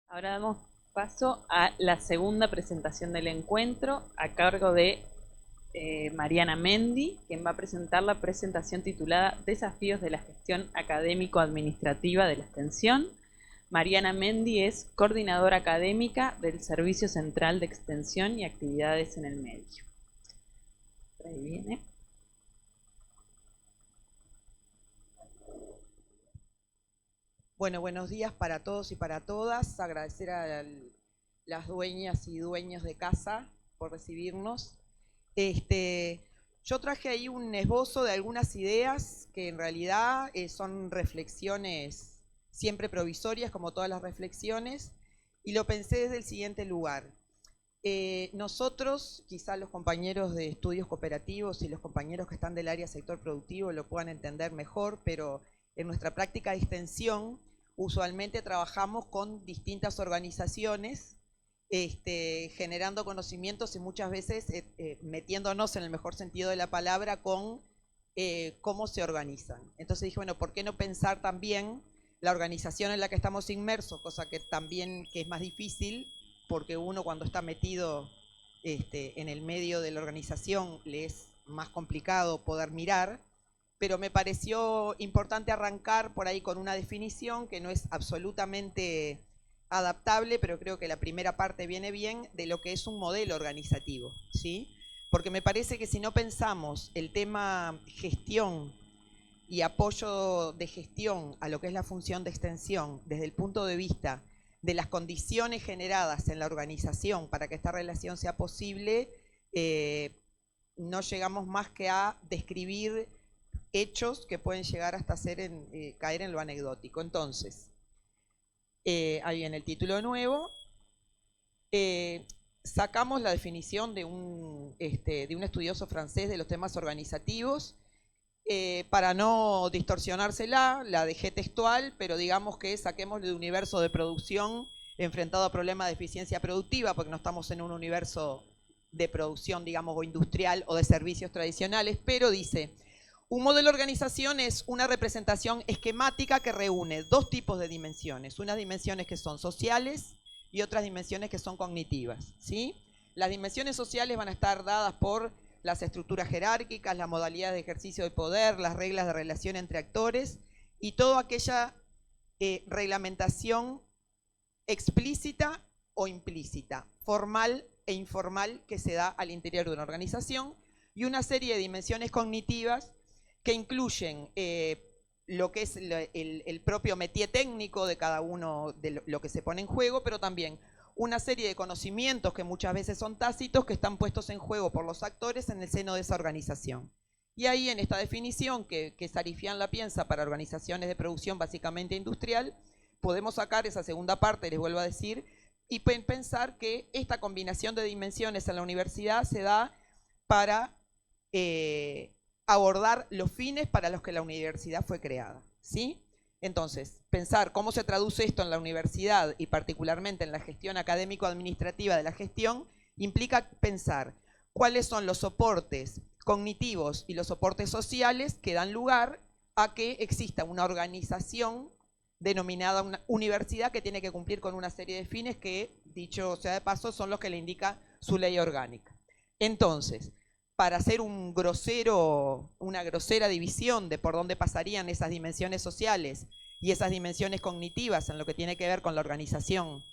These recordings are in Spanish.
Ahora damos paso a la segunda presentación del encuentro a cargo de Mariana Mendi, quien va a presentar la presentación titulada Desafíos de la gestión académico-administrativa de la extensión. Mariana Mendi es coordinadora académica del Servicio Central de Extensión y Actividades en el Medio. Por ahí viene. Bueno, buenos días para todos y para todas. Agradecer a las dueñas y dueños de casa por recibirnos. Yo traje ahí un esbozo de algunas ideas que en realidad son reflexiones siempre provisorias, como todas las reflexiones, y lo pensé desde el siguiente lugar. Nosotros, quizás los compañeros de estudios cooperativos y los compañeros que están del área sector productivo lo puedan entender mejor, pero en nuestra práctica de extensión usualmente trabajamos con distintas organizaciones, generando conocimientos y muchas veces metiéndonos en el mejor sentido de la palabra con cómo se organizan. Entonces dije, bueno, ¿por qué no pensar también la organización en la que estamos inmersos, cosa que también que es más difícil, porque uno cuando está metido en el medio de la organización le es más complicado poder mirar, pero me pareció importante arrancar por ahí con una definición que no es absolutamente adaptable, pero creo que la primera parte viene bien, de lo que es un modelo organizativo, ¿sí? Porque me parece que si no pensamos el tema gestión y apoyo de gestión a lo que es la función de extensión desde el punto de vista de las condiciones generadas en la organización para que esta relación sea posible, no llegamos más que a describir hechos que pueden llegar hasta caer en lo anecdótico. Entonces, ahí en el título nuevo, sacamos la definición de un estudioso francés de los temas organizativos, para no distorsionársela, la dejé textual, pero digamos que saquemos del universo de producción enfrentado a problemas de eficiencia productiva, porque no estamos en un universo de producción, digamos, o industrial o de servicios tradicionales, pero dice: un modelo de organización es una representación esquemática que reúne dos tipos de dimensiones, unas dimensiones que son sociales y otras dimensiones que son cognitivas, ¿sí? Las dimensiones sociales van a estar dadas por las estructuras jerárquicas, las modalidades de ejercicio de poder, las reglas de relación entre actores y toda aquella reglamentación explícita o implícita, formal e informal que se da al interior de una organización, y una serie de dimensiones cognitivas que incluyen lo que es el propio métier técnico de cada uno de lo que se pone en juego, pero también una serie de conocimientos que muchas veces son tácitos, que están puestos en juego por los actores en el seno de esa organización. Y ahí en esta definición, que Sarifian la piensa para organizaciones de producción básicamente industrial, podemos sacar esa segunda parte, les vuelvo a decir, y pensar que esta combinación de dimensiones en la universidad se da para abordar los fines para los que la universidad fue creada, ¿sí? Entonces, pensar cómo se traduce esto en la universidad y particularmente en la gestión académico-administrativa de la gestión implica pensar cuáles son los soportes cognitivos y los soportes sociales que dan lugar a que exista una organización denominada una universidad que tiene que cumplir con una serie de fines que, dicho sea de paso, son los que le indica su ley orgánica. Entonces, para hacer una grosera división de por dónde pasarían esas dimensiones sociales y esas dimensiones cognitivas en lo que tiene que ver con la organización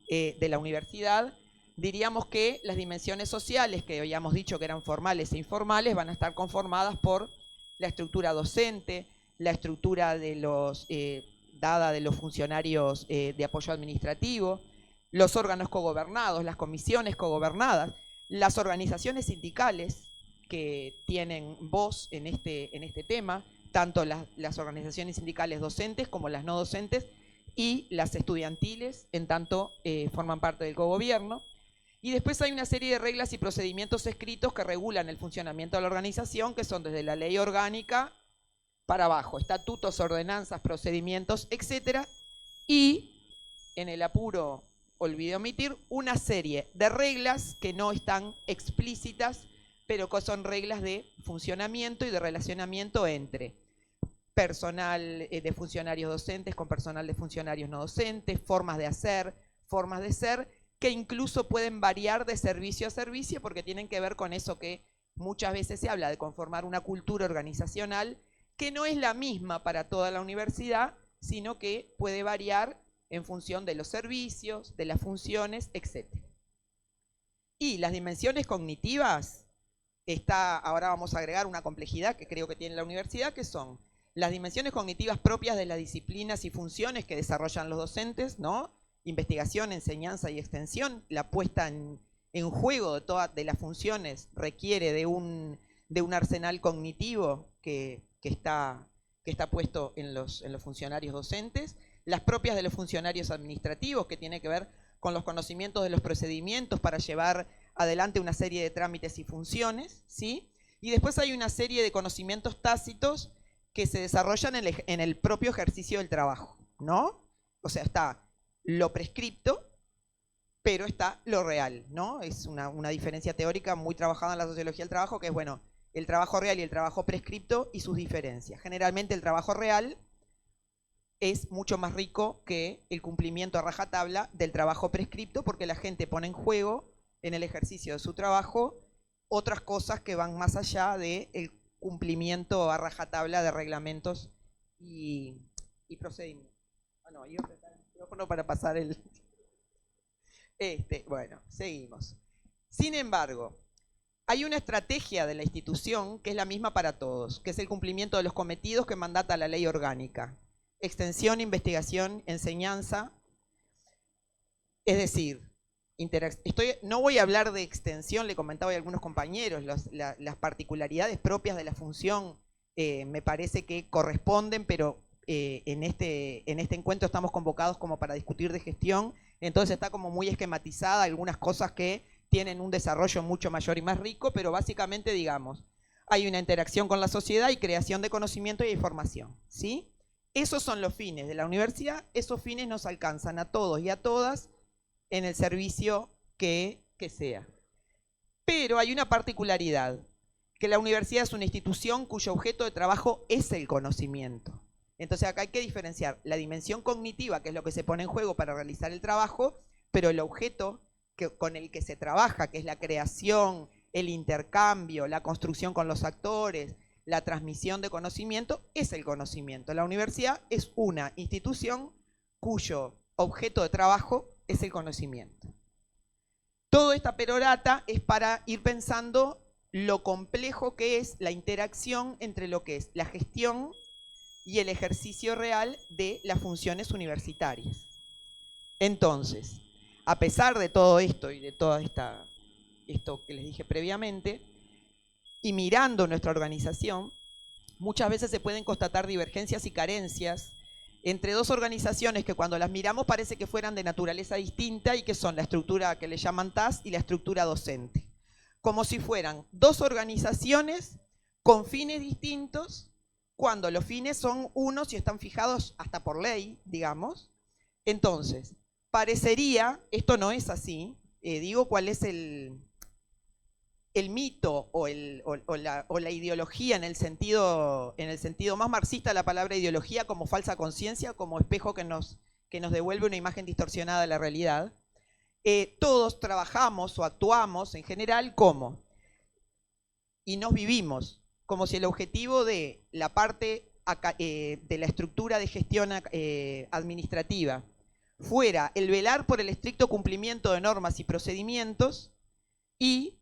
de la universidad, diríamos que las dimensiones sociales, que habíamos dicho que eran formales e informales, van a estar conformadas por la estructura docente, la estructura de dada de los funcionarios de apoyo administrativo, los órganos cogobernados, las comisiones cogobernadas, las organizaciones sindicales que tienen voz en este tema, tanto las organizaciones sindicales docentes como las no docentes, y las estudiantiles, en tanto forman parte del cogobierno. Y después hay una serie de reglas y procedimientos escritos que regulan el funcionamiento de la organización, que son desde la ley orgánica para abajo, estatutos, ordenanzas, procedimientos, etcétera, y en el apuro, olvidé omitir, una serie de reglas que no están explícitas, pero que son reglas de funcionamiento y de relacionamiento entre personal de funcionarios docentes con personal de funcionarios no docentes, formas de hacer, formas de ser, que incluso pueden variar de servicio a servicio porque tienen que ver con eso que muchas veces se habla de conformar una cultura organizacional que no es la misma para toda la universidad, sino que puede variar en función de los servicios, de las funciones, etc. Y las dimensiones cognitivas, ahora vamos a agregar una complejidad que creo que tiene la universidad, que son las dimensiones cognitivas propias de las disciplinas y funciones que desarrollan los docentes, ¿no? Investigación, enseñanza y extensión. La puesta en juego de las funciones requiere de un arsenal cognitivo que está puesto en los funcionarios docentes. Las propias de los funcionarios administrativos, que tiene que ver con los conocimientos de los procedimientos para llevar adelante una serie de trámites y funciones, ¿sí? Y después hay una serie de conocimientos tácitos que se desarrollan en el propio ejercicio del trabajo, ¿no? O sea, está lo prescripto, pero está lo real, ¿no? Es una diferencia teórica muy trabajada en la sociología del trabajo, que es, bueno, el trabajo real y el trabajo prescripto y sus diferencias. Generalmente el trabajo real es mucho más rico que el cumplimiento a rajatabla del trabajo prescripto, porque la gente pone en juego en el ejercicio de su trabajo otras cosas que van más allá del cumplimiento a rajatabla de reglamentos y procedimientos. Bueno, yo apretar el micrófono para pasar el... Bueno, seguimos. Sin embargo, hay una estrategia de la institución que es la misma para todos, que es el cumplimiento de los cometidos que mandata la ley orgánica. Extensión, investigación, enseñanza. Es decir, no voy a hablar de extensión, le comentaba a algunos compañeros, las particularidades propias de la función me parece que corresponden, pero en este encuentro estamos convocados como para discutir de gestión, entonces está como muy esquematizada algunas cosas que tienen un desarrollo mucho mayor y más rico, pero básicamente, digamos, hay una interacción con la sociedad y creación de conocimiento y información, ¿sí? Esos son los fines de la universidad, esos fines nos alcanzan a todos y a todas en el servicio que sea. Pero hay una particularidad, que la universidad es una institución cuyo objeto de trabajo es el conocimiento. Entonces acá hay que diferenciar la dimensión cognitiva, que es lo que se pone en juego para realizar el trabajo, pero el objeto con el que se trabaja, que es la creación, el intercambio, la construcción con los actores, la transmisión de conocimiento, es el conocimiento. La universidad es una institución cuyo objeto de trabajo es el conocimiento. Toda esta perorata es para ir pensando lo complejo que es la interacción entre lo que es la gestión y el ejercicio real de las funciones universitarias. Entonces, a pesar de todo esto y de todo esto que les dije previamente, y mirando nuestra organización, muchas veces se pueden constatar divergencias y carencias entre dos organizaciones que cuando las miramos parece que fueran de naturaleza distinta y que son la estructura que le llaman TAS y la estructura docente. Como si fueran dos organizaciones con fines distintos, cuando los fines son unos y están fijados hasta por ley, digamos. Entonces, parecería, esto no es así, digo cuál es el mito o la ideología en el sentido más marxista de la palabra ideología, como falsa conciencia, como espejo que nos devuelve una imagen distorsionada de la realidad. Todos trabajamos o actuamos en general como, y nos vivimos, como si el objetivo de la parte de la estructura de gestión administrativa fuera el velar por el estricto cumplimiento de normas y procedimientos, y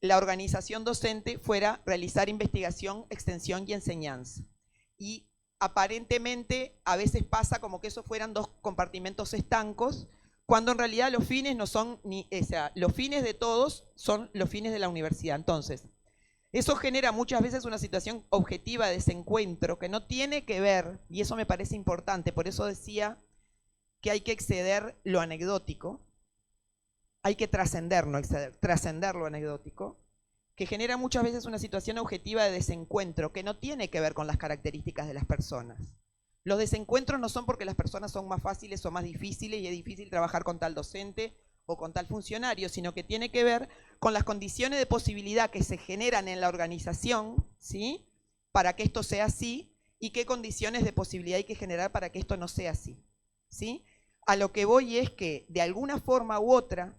la organización docente fuera realizar investigación, extensión y enseñanza. Y aparentemente a veces pasa como que esos fueran dos compartimentos estancos, cuando en realidad los fines no son los fines de todos son los fines de la universidad. Entonces, eso genera muchas veces una situación objetiva de desencuentro que no tiene que ver, y eso me parece importante, por eso decía que hay que exceder lo anecdótico, hay que trascender, no exceder, trascender lo anecdótico, que genera muchas veces una situación objetiva de desencuentro que no tiene que ver con las características de las personas. Los desencuentros no son porque las personas son más fáciles o más difíciles y es difícil trabajar con tal docente o con tal funcionario, sino que tiene que ver con las condiciones de posibilidad que se generan en la organización, ¿sí?, para que esto sea así, y qué condiciones de posibilidad hay que generar para que esto no sea así, ¿sí? A lo que voy es que, de alguna forma u otra,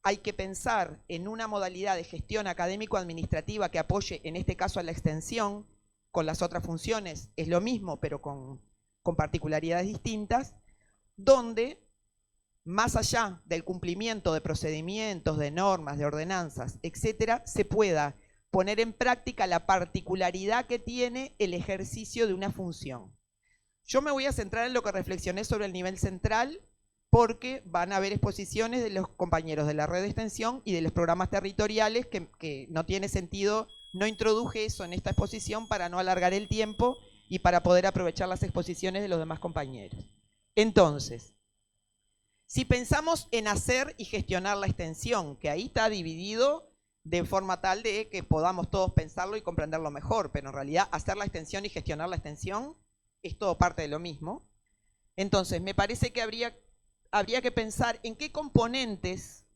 hay que pensar en una modalidad de gestión académico-administrativa que apoye, en este caso, a la extensión. Con las otras funciones es lo mismo, pero con particularidades distintas, donde, más allá del cumplimiento de procedimientos, de normas, de ordenanzas, etcétera, se pueda poner en práctica la particularidad que tiene el ejercicio de una función. Yo me voy a centrar en lo que reflexioné sobre el nivel central, porque van a haber exposiciones de los compañeros de la red de extensión y de los programas territoriales que no tiene sentido, no introduje eso en esta exposición para no alargar el tiempo y para poder aprovechar las exposiciones de los demás compañeros. Entonces, si pensamos en hacer y gestionar la extensión, que ahí está dividido de forma tal de que podamos todos pensarlo y comprenderlo mejor, pero en realidad hacer la extensión y gestionar la extensión es todo parte de lo mismo. Entonces, me parece que habría que pensar en qué componentes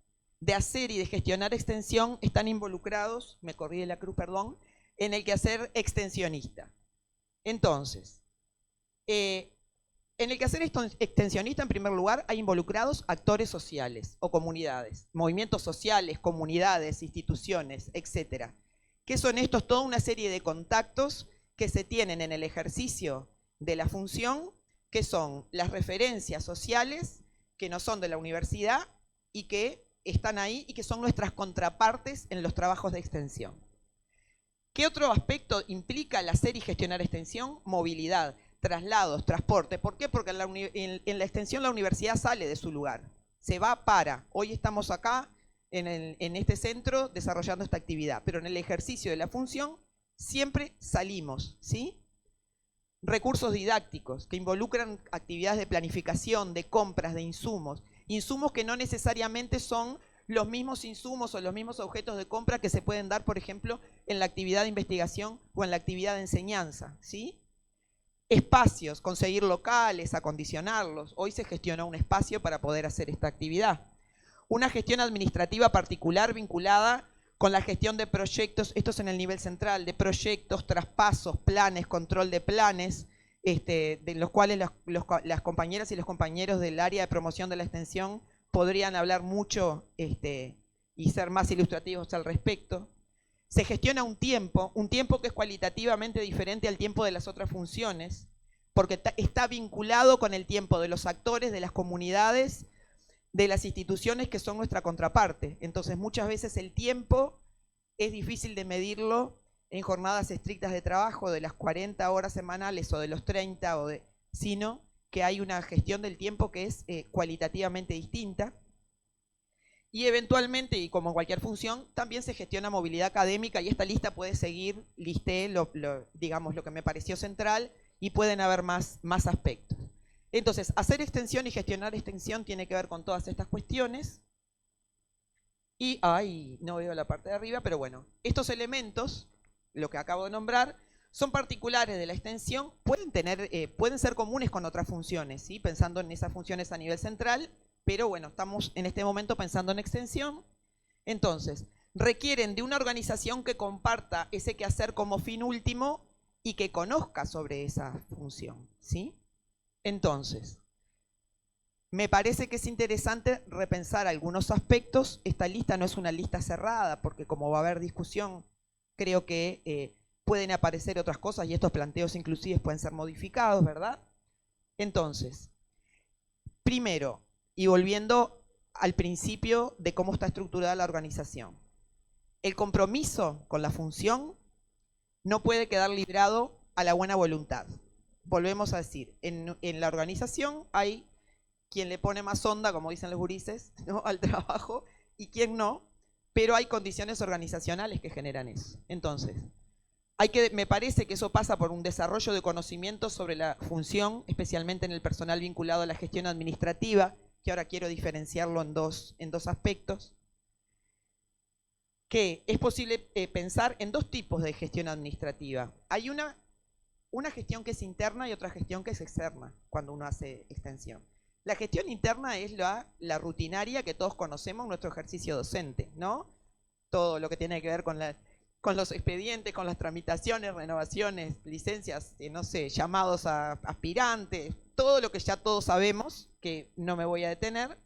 de hacer y de gestionar extensión están involucrados, me corrí de la cruz, perdón, en el quehacer extensionista. Entonces, en el quehacer extensionista, en primer lugar, hay involucrados actores sociales o comunidades, movimientos sociales, comunidades, instituciones, etcétera. ¿Qué son estos? Toda una serie de contactos que se tienen en el ejercicio de la función, que son las referencias sociales, que no son de la universidad y que están ahí y que son nuestras contrapartes en los trabajos de extensión. ¿Qué otro aspecto implica el hacer y gestionar extensión? Movilidad, traslados, transporte. ¿Por qué? Porque en la extensión la universidad sale de su lugar, se va para. Hoy estamos acá en este centro desarrollando esta actividad, pero en el ejercicio de la función siempre salimos, ¿sí? Recursos didácticos que involucran actividades de planificación, de compras, de insumos. Insumos que no necesariamente son los mismos insumos o los mismos objetos de compra que se pueden dar, por ejemplo, en la actividad de investigación o en la actividad de enseñanza, ¿sí? Espacios, conseguir locales, acondicionarlos. Hoy se gestionó un espacio para poder hacer esta actividad. Una gestión administrativa particular vinculada con la gestión de proyectos, esto es en el nivel central, de proyectos, traspasos, planes, control de planes, de los cuales las compañeras y los compañeros del área de promoción de la extensión podrían hablar mucho y ser más ilustrativos al respecto. Se gestiona un tiempo que es cualitativamente diferente al tiempo de las otras funciones, porque está vinculado con el tiempo de los actores, de las comunidades, de las instituciones que son nuestra contraparte. Entonces, muchas veces el tiempo es difícil de medirlo en jornadas estrictas de trabajo de las 40 horas semanales o de los 30, sino que hay una gestión del tiempo que es cualitativamente distinta. Y eventualmente, y como en cualquier función, también se gestiona movilidad académica, y esta lista puede seguir, listé digamos, lo que me pareció central, y pueden haber más aspectos. Entonces, hacer extensión y gestionar extensión tiene que ver con todas estas cuestiones. Y, no veo la parte de arriba, pero bueno, estos elementos, lo que acabo de nombrar, son particulares de la extensión, pueden ser comunes con otras funciones, ¿sí? Pensando en esas funciones a nivel central, pero bueno, estamos en este momento pensando en extensión. Entonces, requieren de una organización que comparta ese quehacer como fin último y que conozca sobre esa función, ¿sí? Entonces, me parece que es interesante repensar algunos aspectos. Esta lista no es una lista cerrada, porque como va a haber discusión, creo que pueden aparecer otras cosas y estos planteos inclusive pueden ser modificados, ¿verdad? Entonces, primero, y volviendo al principio de cómo está estructurada la organización, el compromiso con la función no puede quedar librado a la buena voluntad. Volvemos a decir, en la organización hay quien le pone más onda, como dicen los gurises, ¿no?, al trabajo, y quien no, pero hay condiciones organizacionales que generan eso. Entonces, me parece que eso pasa por un desarrollo de conocimientos sobre la función, especialmente en el personal vinculado a la gestión administrativa, que ahora quiero diferenciarlo en dos aspectos, que es posible pensar en dos tipos de gestión administrativa. Hay una gestión que es interna y otra gestión que es externa cuando uno hace extensión. La gestión interna es la rutinaria que todos conocemos en nuestro ejercicio docente, ¿no? Todo lo que tiene que ver con con los expedientes, con las tramitaciones, renovaciones, licencias, no sé, llamados a aspirantes, todo lo que ya todos sabemos, que no me voy a detener,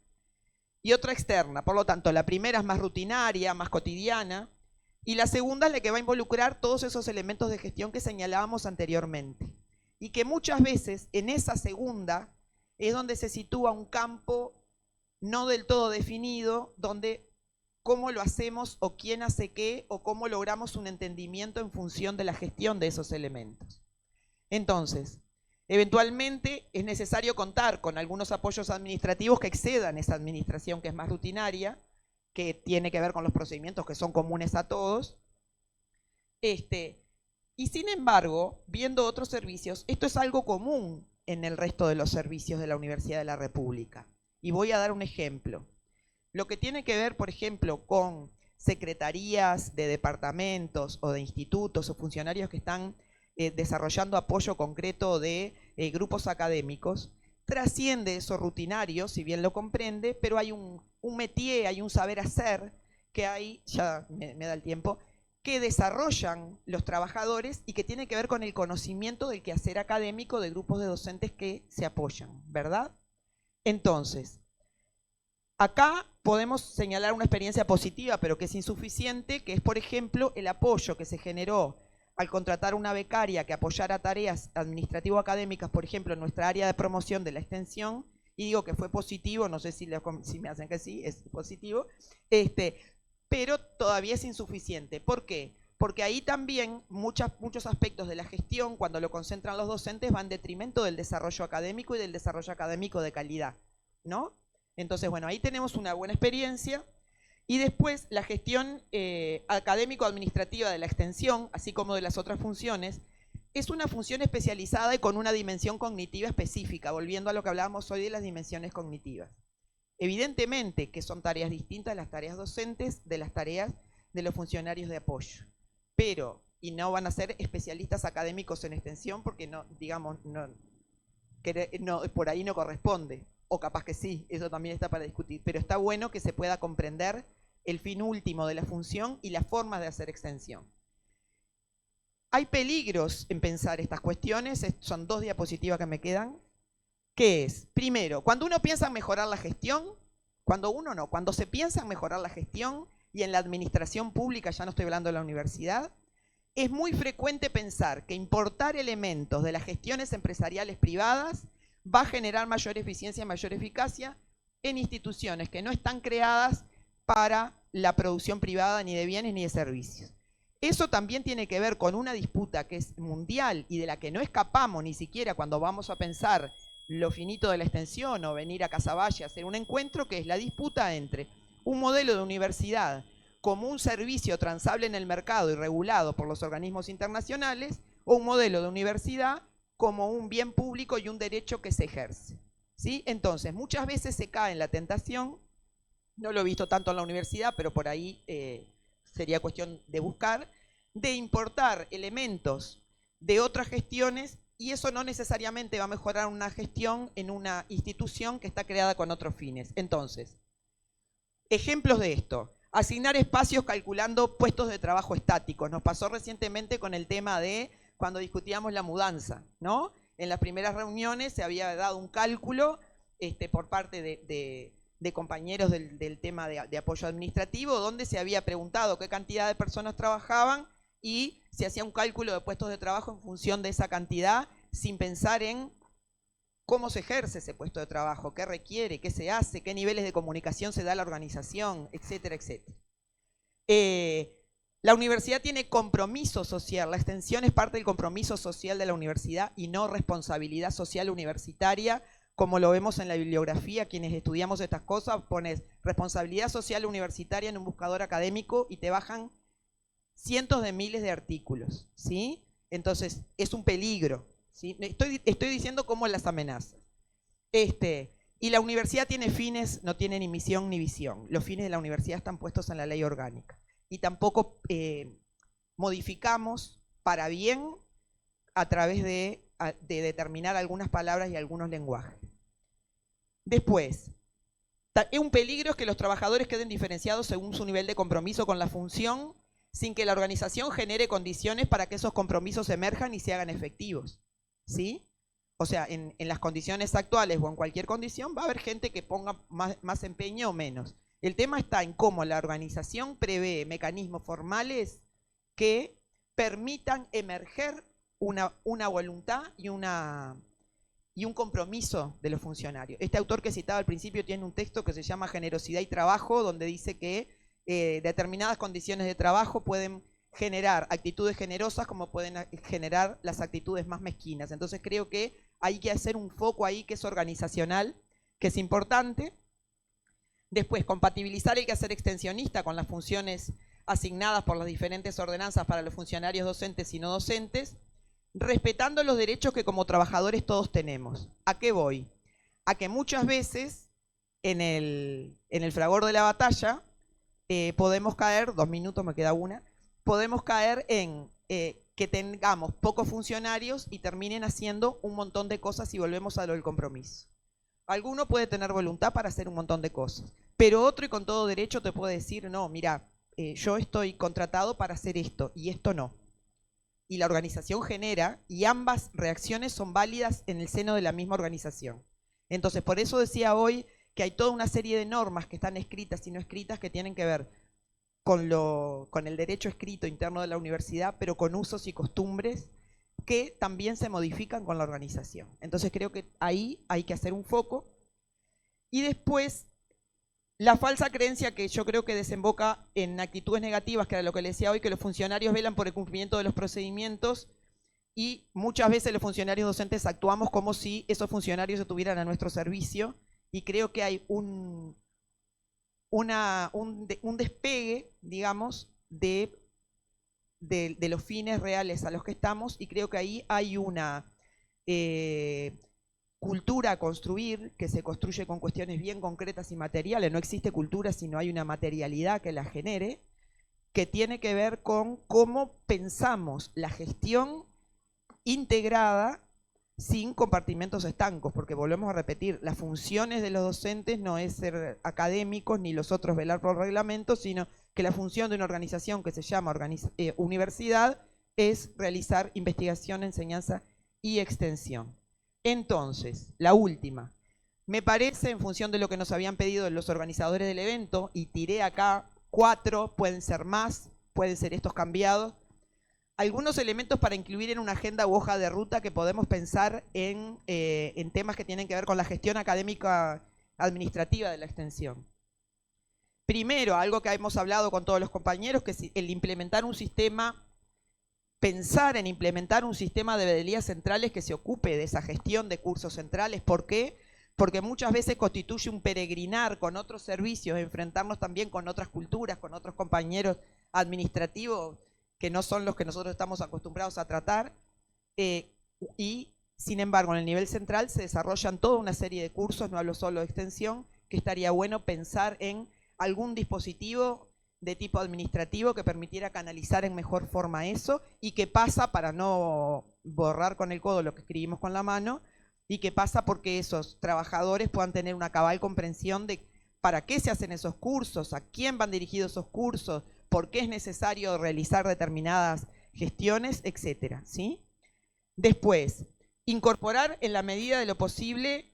y otra externa. Por lo tanto, la primera es más rutinaria, más cotidiana, y la segunda es la que va a involucrar todos esos elementos de gestión que señalábamos anteriormente. Y que muchas veces en esa segunda es donde se sitúa un campo no del todo definido, donde cómo lo hacemos o quién hace qué o cómo logramos un entendimiento en función de la gestión de esos elementos. Entonces, eventualmente es necesario contar con algunos apoyos administrativos que excedan esa administración que es más rutinaria, que tiene que ver con los procedimientos que son comunes a todos. Y sin embargo, viendo otros servicios, esto es algo común en el resto de los servicios de la Universidad de la República. Y voy a dar un ejemplo. Lo que tiene que ver, por ejemplo, con secretarías de departamentos o de institutos o funcionarios que están desarrollando apoyo concreto de grupos académicos, trasciende eso rutinario, si bien lo comprende, pero hay un métier, hay un saber hacer que hay, ya me da el tiempo, que desarrollan los trabajadores y que tiene que ver con el conocimiento del quehacer académico de grupos de docentes que se apoyan, ¿verdad? Entonces, acá podemos señalar una experiencia positiva, pero que es insuficiente, que es, por ejemplo, el apoyo que se generó al contratar una becaria que apoyara tareas administrativo-académicas, por ejemplo, en nuestra área de promoción de la extensión, y digo que fue positivo, no sé si me hacen que sí, es positivo, pero todavía es insuficiente. ¿Por qué? Porque ahí también muchos aspectos de la gestión, cuando lo concentran los docentes, van en detrimento del desarrollo académico y del desarrollo académico de calidad, ¿no? Entonces, bueno, ahí tenemos una buena experiencia. Y después, la gestión académico-administrativa de la extensión, así como de las otras funciones, es una función especializada y con una dimensión cognitiva específica, volviendo a lo que hablábamos hoy de las dimensiones cognitivas. Evidentemente que son tareas distintas las tareas docentes de las tareas de los funcionarios de apoyo, pero, y no van a ser especialistas académicos en extensión porque no, digamos, por ahí no corresponde, o capaz que sí, eso también está para discutir, pero está bueno que se pueda comprender el fin último de la función y las formas de hacer extensión. Hay peligros en pensar estas cuestiones, son 2 diapositivas que me quedan. ¿Qué es? Primero, cuando uno piensa en mejorar la gestión, cuando se piensa en mejorar la gestión y en la administración pública, ya no estoy hablando de la universidad, es muy frecuente pensar que importar elementos de las gestiones empresariales privadas va a generar mayor eficiencia y mayor eficacia en instituciones que no están creadas para la producción privada ni de bienes ni de servicios. Eso también tiene que ver con una disputa que es mundial y de la que no escapamos ni siquiera cuando vamos a pensar lo finito de la extensión o venir a Casaballe a hacer un encuentro, que es la disputa entre un modelo de universidad como un servicio transable en el mercado y regulado por los organismos internacionales o un modelo de universidad como un bien público y un derecho que se ejerce, ¿sí? Entonces, muchas veces se cae en la tentación, no lo he visto tanto en la universidad, pero por ahí sería cuestión de buscar, de importar elementos de otras gestiones y eso no necesariamente va a mejorar una gestión en una institución que está creada con otros fines. Entonces, ejemplos de esto. Asignar espacios calculando puestos de trabajo estáticos. Nos pasó recientemente con el tema de cuando discutíamos la mudanza, ¿no? En las primeras reuniones se había dado un cálculo por parte de compañeros del tema de apoyo administrativo, donde se había preguntado qué cantidad de personas trabajaban y se hacía un cálculo de puestos de trabajo en función de esa cantidad, sin pensar en cómo se ejerce ese puesto de trabajo, qué requiere, qué se hace, qué niveles de comunicación se da a la organización, etcétera, etcétera. La universidad tiene compromiso social, la extensión es parte del compromiso social de la universidad y no responsabilidad social universitaria, como lo vemos en la bibliografía. Quienes estudiamos estas cosas, pones responsabilidad social universitaria en un buscador académico y te bajan cientos de miles de artículos, ¿sí? Entonces, es un peligro, ¿sí? Estoy diciendo cómo las amenazas. Y la universidad tiene fines, no tiene ni misión ni visión. Los fines de la universidad están puestos en la ley orgánica. Y tampoco modificamos para bien a través de determinar algunas palabras y algunos lenguajes. Después, un peligro es que los trabajadores queden diferenciados según su nivel de compromiso con la función sin que la organización genere condiciones para que esos compromisos emerjan y se hagan efectivos, ¿sí? O sea, en las condiciones actuales o en cualquier condición va a haber gente que ponga más empeño o menos. El tema está en cómo la organización prevé mecanismos formales que permitan emerger una voluntad y un compromiso de los funcionarios. Este autor que citaba al principio tiene un texto que se llama Generosidad y Trabajo, donde dice que determinadas condiciones de trabajo pueden generar actitudes generosas como pueden generar las actitudes más mezquinas. Entonces creo que hay que hacer un foco ahí que es organizacional, que es importante. Después, compatibilizar el quehacer extensionista con las funciones asignadas por las diferentes ordenanzas para los funcionarios docentes y no docentes, respetando los derechos que como trabajadores todos tenemos. ¿A qué voy? A que muchas veces en el fragor de la batalla podemos caer, 2 minutos, me queda una, podemos caer en que tengamos pocos funcionarios y terminen haciendo un montón de cosas y volvemos a lo del compromiso. Alguno puede tener voluntad para hacer un montón de cosas, pero otro y con todo derecho te puede decir, no, mira, yo estoy contratado para hacer esto y esto no. Y la organización genera, y ambas reacciones son válidas en el seno de la misma organización. Entonces, por eso decía hoy que hay toda una serie de normas que están escritas y no escritas que tienen que ver con el derecho escrito interno de la universidad, pero con usos y costumbres que también se modifican con la organización. Entonces creo que ahí hay que hacer un foco. Y después, la falsa creencia que yo creo que desemboca en actitudes negativas, que era lo que le decía hoy, que los funcionarios velan por el cumplimiento de los procedimientos y muchas veces los funcionarios docentes actuamos como si esos funcionarios estuvieran a nuestro servicio, y creo que hay un despegue, digamos, de los fines reales a los que estamos, y creo que ahí hay una cultura a construir, que se construye con cuestiones bien concretas y materiales. No existe cultura si no hay una materialidad que la genere, que tiene que ver con cómo pensamos la gestión integrada sin compartimentos estancos, porque volvemos a repetir, las funciones de los docentes no es ser académicos ni los otros velar por reglamentos, sino que la función de una organización que se llama universidad es realizar investigación, enseñanza y extensión. Entonces, la última, me parece, en función de lo que nos habían pedido los organizadores del evento, y tiré acá 4, pueden ser más, pueden ser estos cambiados, algunos elementos para incluir en una agenda u hoja de ruta que podemos pensar en temas que tienen que ver con la gestión académica administrativa de la extensión. Primero, algo que hemos hablado con todos los compañeros, que es el implementar un sistema, pensar en implementar un sistema de veedurías centrales que se ocupe de esa gestión de cursos centrales. ¿Por qué? Porque muchas veces constituye un peregrinar con otros servicios, enfrentarnos también con otras culturas, con otros compañeros administrativos que no son los que nosotros estamos acostumbrados a tratar, y sin embargo en el nivel central se desarrollan toda una serie de cursos, no hablo solo de extensión, que estaría bueno pensar en algún dispositivo de tipo administrativo que permitiera canalizar en mejor forma eso, y que pasa, para no borrar con el codo lo que escribimos con la mano, y que pasa porque esos trabajadores puedan tener una cabal comprensión de para qué se hacen esos cursos, a quién van dirigidos esos cursos, por qué es necesario realizar determinadas gestiones, etcétera, ¿sí? Después, incorporar en la medida de lo posible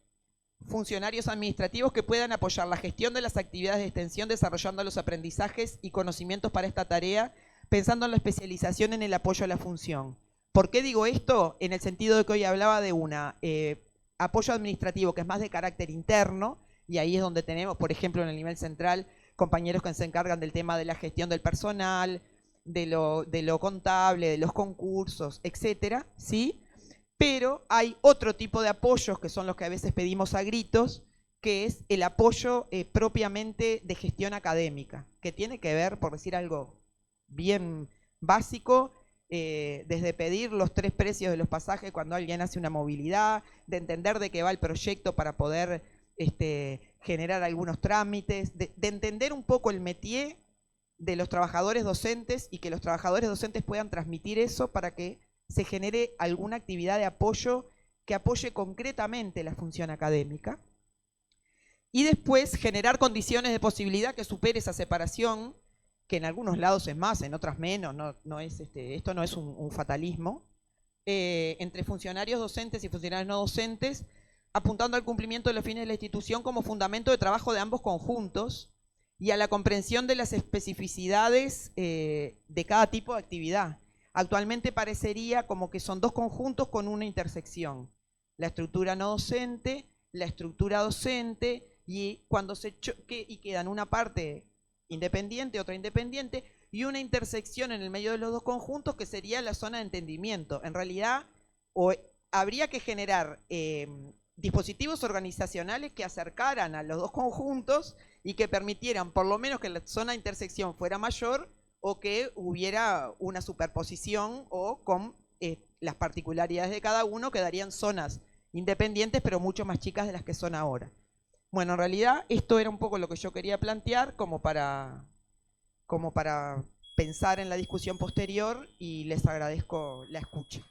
funcionarios administrativos que puedan apoyar la gestión de las actividades de extensión, desarrollando los aprendizajes y conocimientos para esta tarea, pensando en la especialización en el apoyo a la función. ¿Por qué digo esto? En el sentido de que hoy hablaba de un apoyo administrativo que es más de carácter interno, y ahí es donde tenemos, por ejemplo, en el nivel central, compañeros que se encargan del tema de la gestión del personal, de lo contable, de los concursos, etcétera, ¿sí? Pero hay otro tipo de apoyos que son los que a veces pedimos a gritos, que es el apoyo propiamente de gestión académica, que tiene que ver, por decir algo bien básico, desde pedir los 3 precios de los pasajes cuando alguien hace una movilidad, de entender de qué va el proyecto para poder generar algunos trámites, de entender un poco el métier de los trabajadores docentes, y que los trabajadores docentes puedan transmitir eso para que se genere alguna actividad de apoyo que apoye concretamente la función académica. Y después generar condiciones de posibilidad que supere esa separación que en algunos lados es más, en otras menos, no es esto no es un fatalismo, entre funcionarios docentes y funcionarios no docentes, apuntando al cumplimiento de los fines de la institución como fundamento de trabajo de ambos conjuntos y a la comprensión de las especificidades de cada tipo de actividad. Actualmente parecería como que son dos conjuntos con una intersección, la estructura no docente, la estructura docente, y cuando y quedan una parte independiente, otra independiente, y una intersección en el medio de los dos conjuntos que sería la zona de entendimiento. En realidad, habría que generar dispositivos organizacionales que acercaran a los dos conjuntos y que permitieran por lo menos que la zona de intersección fuera mayor, o que hubiera una superposición, o con las particularidades de cada uno quedarían zonas independientes pero mucho más chicas de las que son ahora. Bueno, en realidad esto era un poco lo que yo quería plantear como para pensar en la discusión posterior, y les agradezco la escucha.